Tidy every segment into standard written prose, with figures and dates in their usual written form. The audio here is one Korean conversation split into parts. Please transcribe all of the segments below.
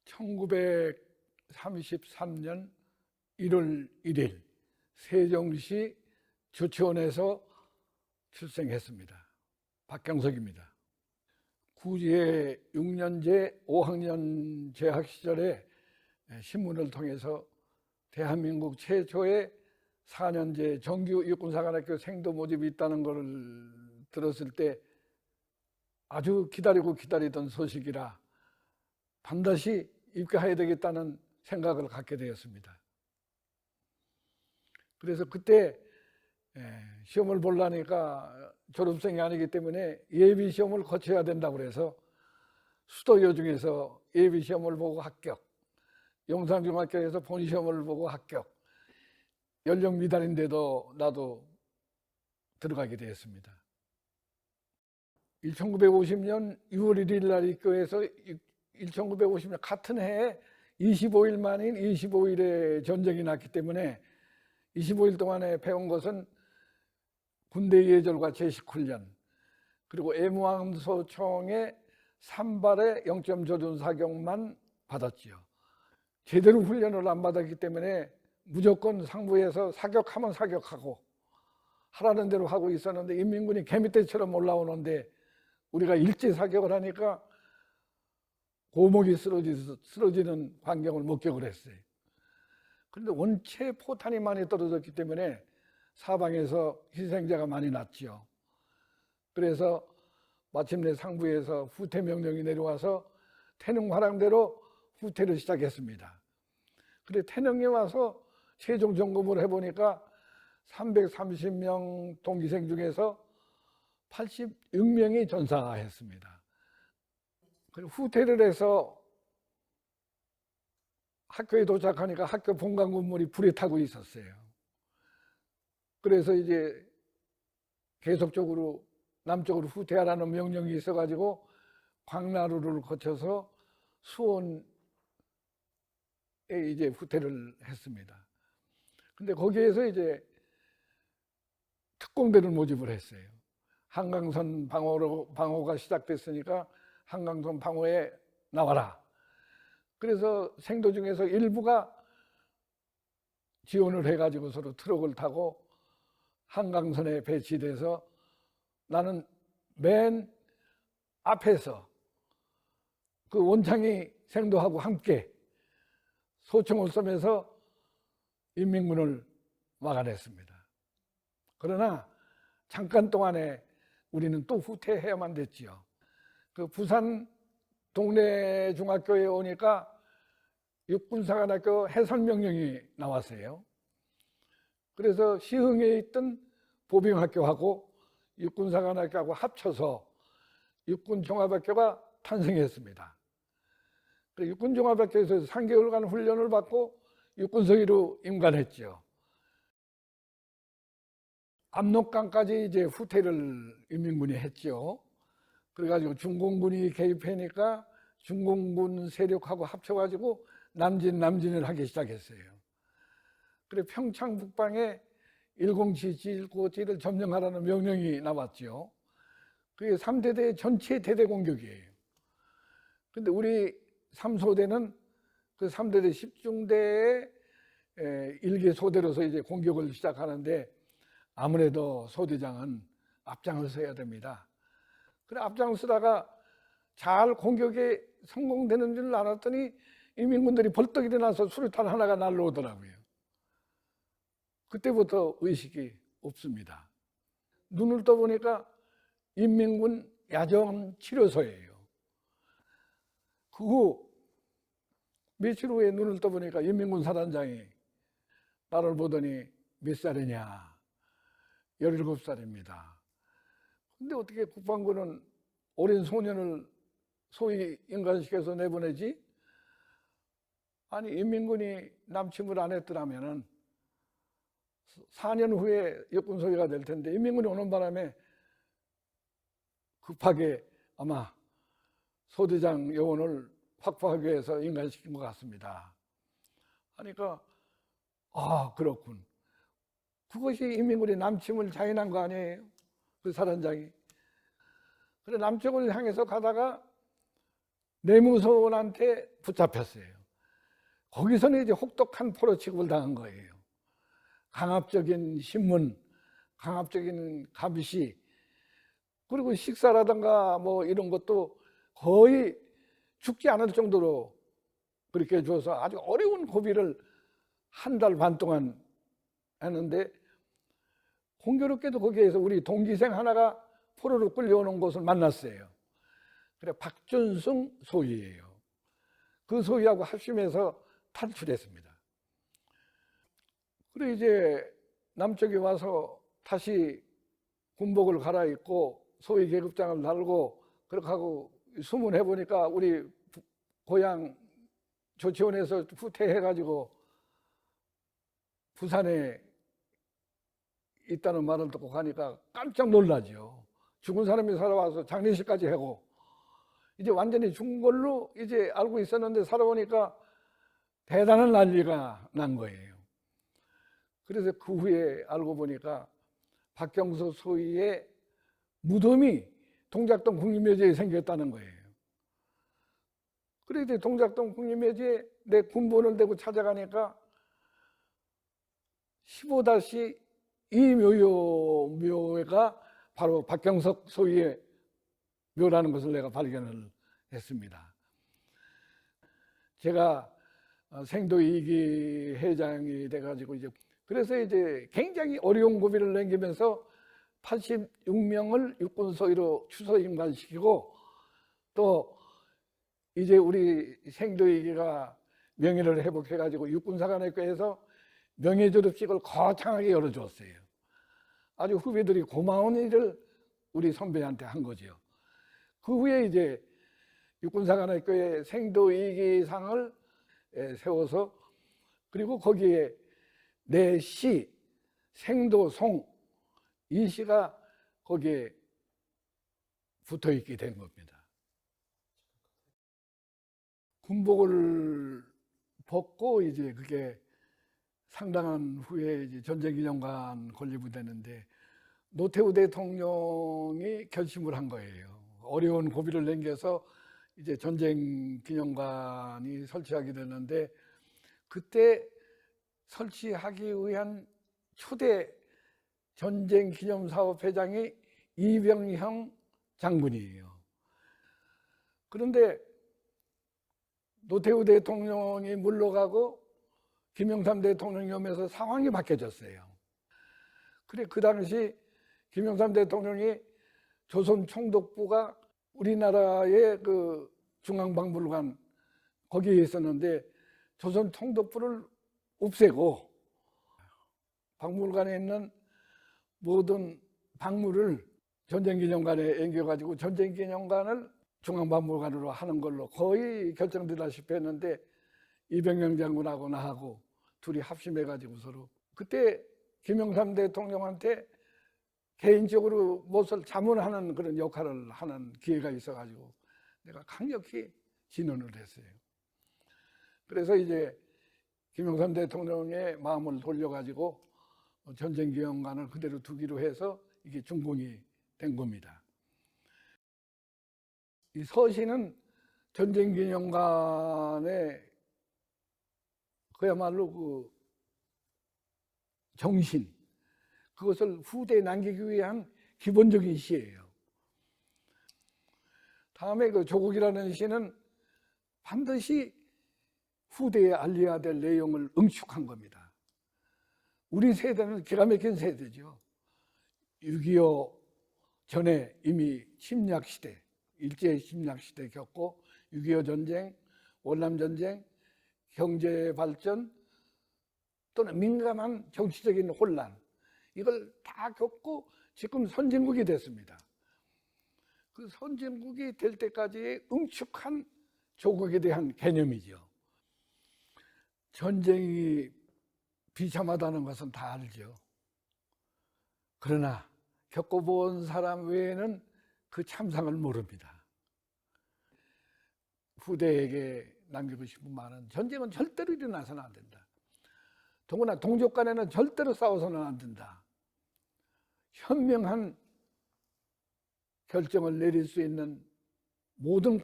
1933년 1월 1일 세종시 조치원에서 출생했습니다. 박경석입니다. 구제 6년제 5학년 재학 시절에 신문을 통해서 대한민국 최초의 4년제 정규 육군사관학교 생도 모집이 있다는 것을 들었을 때 아주 기다리던 소식이라 반드시 입학해야 되겠다는 생각을 갖게 되었습니다. 그래서 그때 시험을 보려니까 졸업생이 아니기 때문에 예비 시험을 거쳐야 된다고 해서 수도여 중에서 예비 시험을 보고 합격, 용산중학교에서 본시험을 보고 합격, 연령 미달인데도 나도 들어가게 되었습니다. 1950년 6월 1일 날 입교해서 1950년 같은 해에 25일 만인 25일에 전쟁이 났기 때문에 25일 동안에 배운 것은 군대 예절과 제식훈련, 그리고 애무함소총의 산발의 0점 조준 사격만 받았지요. 제대로 훈련을 안 받았기 때문에 무조건 상부에서 사격하면 사격하고 하라는 대로 하고 있었는데 인민군이 개미떼처럼 올라오는데 우리가 일제 사격을 하니까 고목이 쓰러지는 광경을 목격을 했어요. 그런데 원체 포탄이 많이 떨어졌기 때문에 사방에서 희생자가 많이 났죠. 그래서 마침내 상부에서 후퇴 명령이 내려와서 태릉 화랑대로 후퇴를 시작했습니다. 그래 태릉에 와서 세종 점검을 해보니까 330명 동기생 중에서 86명이 전사했습니다. 그리고 후퇴를 해서 학교에 도착하니까 학교 본관 건물이 불에 타고 있었어요. 그래서 이제 계속적으로 남쪽으로 후퇴하라는 명령이 있어가지고 광나루를 거쳐서 수원에 이제 후퇴를 했습니다. 근데 거기에서 이제 특공대를 모집을 했어요. 한강선 방어가 시작됐으니까 한강선 방어에 나와라. 그래서 생도 중에서 일부가 지원을 해가지고 서로 트럭을 타고 한강선에 배치돼서 나는 맨 앞에서 그 원창이 생도하고 함께 소총을 쏘면서 인민군을 막아냈습니다. 그러나 잠깐 동안에 우리는 또 후퇴해야만 됐지요. 그 부산 동래 중학교에 오니까 육군사관학교 해설명령이 나왔어요. 그래서 시흥에 있던 보병학교하고 육군사관학교하고 합쳐서 육군종합학교가 탄생했습니다. 육군종합학교에서 3개월간 훈련을 받고 육군서기로 임관했죠. 압록강까지 이제 후퇴를 인민군이 했죠. 그래가지고 중공군이 개입하니까 중공군 세력하고 합쳐가지고 남진을 하기 시작했어요. 그래 평창 북방에 107, 197을 점령하라는 명령이 나왔죠. 그게 3대대 전체 대대 공격이에요. 근데 우리 3소대는 그 3대대 10중대의 1개 소대로서 이제 공격을 시작하는데 아무래도 소대장은 앞장을 서야 됩니다. 그래 앞장을 서다가 잘 공격에 성공되는 줄 알았더니 인민군들이 벌떡 일어나서 수류탄 하나가 날라오더라고요. 그때부터 의식이 없습니다. 눈을 떠보니까 인민군 야전 치료소예요. 그 후 며칠 후에 눈을 떠보니까 인민군 사단장이 나를 보더니 몇 살이냐? 17살입니다. 근데 어떻게 국방부는 어린 소년을 소위 인간시켜서 내보내지? 아니 인민군이 남침을 안 했더라면은 4년 후에 육군소위가 될 텐데 인민군이 오는 바람에 급하게 아마 소대장 요원을 확보하기 위해서 인간시킨 것 같습니다. 하니까 아 그렇군. 그것이 인민군이 남침을 자인한 거 아니에요? 그 사단장이. 그래 남쪽을 향해서 가다가 내무선한테 붙잡혔어요. 거기서는 이제 혹독한 포로 취급을 당한 거예요. 강압적인 신문, 강압적인 감시, 그리고 식사라든가 뭐 이런 것도 거의 죽지 않을 정도로 그렇게 줘서 아주 어려운 고비를 한 달 반 동안 했는데, 공교롭게도 거기에서 우리 동기생 하나가 포로로 끌려오는 곳을 만났어요. 그래, 박준승 소위예요. 그 소위하고 합심해서 탈출했습니다. 그래 이제 남쪽에 와서 다시 군복을 갈아입고 소위 계급장을 달고 그렇게 하고 수문해 보니까 우리 고향 조치원에서 후퇴해가지고 부산에 있다는 말을 듣고 가니까 깜짝 놀라죠. 죽은 사람이 살아와서 장례식까지 하고 이제 완전히 죽은 걸로 이제 알고 있었는데 살아보니까 대단한 난리가 난 거예요. 그래서 그 후에 알고 보니까 박경서 소위의 무덤이 동작동 국립묘지에 생겼다는 거예요. 그래서 동작동 국립묘지에 내 군번을 대고 찾아가니까 15-2 묘가 바로 박경석 소위의 묘라는 것을 내가 발견을 했습니다. 제가 생도 2기 회장이 돼가지고 이제 그래서 이제 굉장히 어려운 고비를 넘기면서 86명을 육군 소위로 추서 임관시키고 또 이제 우리 생도 2기가 명예를 회복해가지고 육군사관학교에서 명예 졸업식을 거창하게 열어줬어요. 아주 후배들이 고마운 일을 우리 선배한테 한 거죠. 그 후에 이제 육군사관학교에 생도 2기상을 세워서 그리고 거기에 내 시, 생도송 이 시가 거기에 붙어 있게 된 겁니다. 군복을 벗고 이제 그게 상당한 후에 이제 전쟁기념관 건립이 되는데 노태우 대통령이 결심을 한 거예요. 어려운 고비를 넘겨서 이제 전쟁기념관이 설치하게 되는데 그때 설치하기 위한 초대 전쟁기념사업회장이 이병형 장군이에요. 그런데 노태우 대통령이 물러가고 김영삼 대통령이 오면서 상황이 바뀌어졌어요. 그래 그 당시 김영삼 대통령이 조선 총독부가 우리나라의 그 중앙박물관 거기에 있었는데 조선 총독부를 없애고 박물관에 있는 모든 박물을 전쟁기념관에 옮겨가지고 전쟁기념관을 중앙박물관으로 하는 걸로 거의 결정되다시피 했는데 이병영 장군하고 나하고 둘이 합심해가지고 서로 그때 김영삼 대통령한테 개인적으로 무엇을 자문하는 그런 역할을 하는 기회가 있어가지고 내가 강력히 진언을 했어요. 그래서 이제 김영삼 대통령의 마음을 돌려가지고 전쟁기념관을 그대로 두기로 해서 이게 준공이 된 겁니다. 이 서시는 전쟁기념관의 그야말로 그 정신, 그것을 후대에 남기기 위한 기본적인 시예요. 다음에 그 조국이라는 시는 반드시 후대에 알려야 될 내용을 응축한 겁니다. 우리 세대는 기가 막힌 세대죠. 6.25 전에 이미 침략시대, 일제 침략시대 겪고 6.25 전쟁, 월남전쟁, 경제발전 또는 민감한 정치적인 혼란 이걸 다 겪고 지금 선진국이 됐습니다. 그 선진국이 될 때까지의 응축한 조국에 대한 개념이죠. 전쟁이 비참하다는 것은 다 알죠. 그러나 겪어본 사람 외에는 그 참상을 모릅니다. 후대에게 남기고 싶은 말은 전쟁은 절대로 일어나서는 안 된다. 더구나 동족 간에는 절대로 싸워서는 안 된다. 현명한 결정을 내릴 수 있는 모든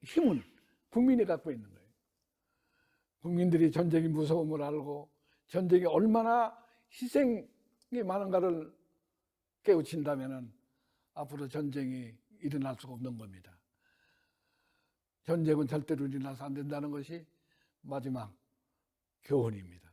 힘은 국민이 갖고 있는 거예요. 국민들이 전쟁의 무서움을 알고 전쟁이 얼마나 희생이 많은가를 깨우친다면 앞으로 전쟁이 일어날 수가 없는 겁니다. 전쟁은 절대로 일어나서 안 된다는 것이 마지막 교훈입니다.